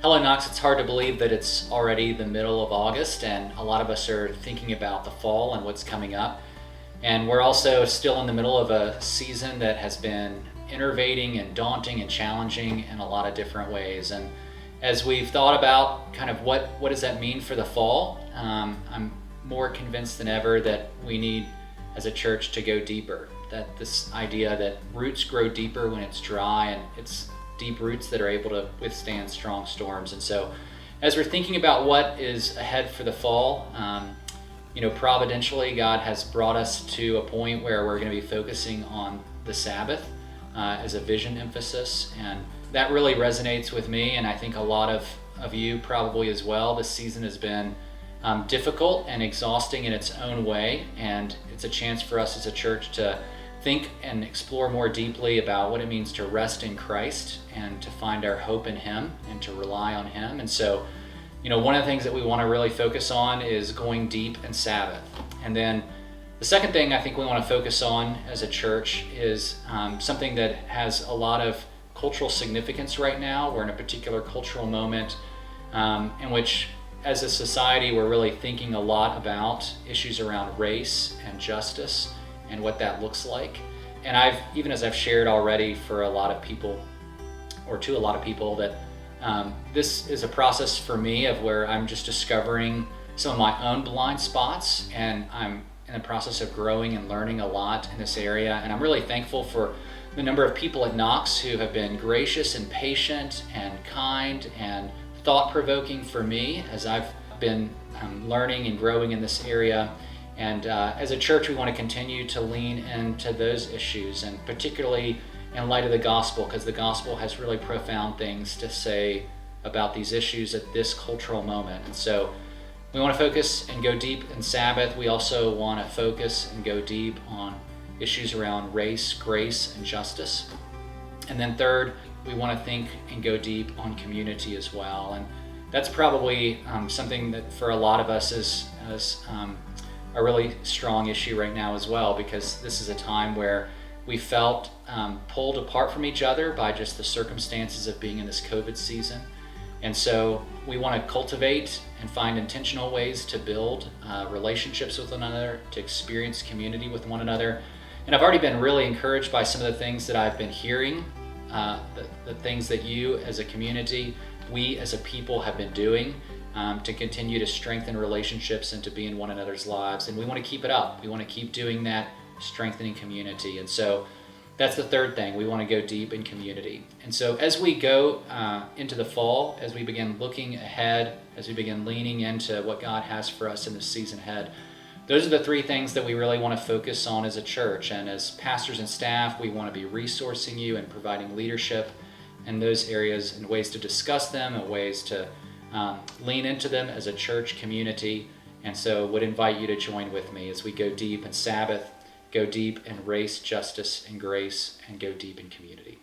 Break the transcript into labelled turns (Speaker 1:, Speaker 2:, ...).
Speaker 1: Hello, Knox. It's hard to believe that it's already the middle of August, and a lot of us are thinking about the fall and what's coming up. And we're also still in the middle of a season that has been enervating and daunting and challenging in a lot of different ways. And as we've thought about kind of what does that mean for the fall, I'm more convinced than ever that we need, as a church, to go deeper. That this idea that roots grow deeper when it's dry, and it's deep roots that are able to withstand strong storms. And so as we're thinking about what is ahead for the fall, providentially, God has brought us to a point where we're going to be focusing on the Sabbath as a vision emphasis. And that really resonates with me, and I think a lot of you probably as well. This season has been difficult and exhausting in its own way, and it's a chance for us as a church to think and explore more deeply about what it means to rest in Christ and to find our hope in Him and to rely on Him. And so, one of the things that we want to really focus on is going deep in Sabbath. And then the second thing I think we want to focus on as a church is something that has a lot of cultural significance right now. We're in a particular cultural moment in which, as a society, we're really thinking a lot about issues around race and justice and what that looks like. And even as I've shared already for a lot of people, or to a lot of people, that this is a process for me of where I'm just discovering some of my own blind spots, and I'm in the process of growing and learning a lot in this area. And I'm really thankful for the number of people at Knox who have been gracious and patient and kind and thought-provoking for me as I've been learning and growing in this area. And as a church, we want to continue to lean into those issues, and particularly in light of the gospel, because the gospel has really profound things to say about these issues at this cultural moment. And so we want to focus and go deep in Sabbath. We also want to focus and go deep on issues around race, grace, and justice. And then third, we want to think and go deep on community as well. And that's probably something that for a lot of us is a really strong issue right now as well, because this is a time where we felt pulled apart from each other by just the circumstances of being in this COVID season. And so we want to cultivate and find intentional ways to build relationships with one another, to experience community with one another. And I've already been really encouraged by some of the things that I've been hearing, the things that you as a community, we as a people have been doing to continue to strengthen relationships and to be in one another's lives. And we want to keep it up. We want to keep doing that, strengthening community. And so that's the third thing. We want to go deep in community. And so as we go into the fall, as we begin looking ahead, as we begin leaning into what God has for us in this season ahead, those are the three things that we really want to focus on as a church. And as pastors and staff, we want to be resourcing you and providing leadership in those areas and ways to discuss them and ways to lean into them as a church community. And so would invite you to join with me as we go deep in Sabbath, go deep in race, justice, and grace, and go deep in community.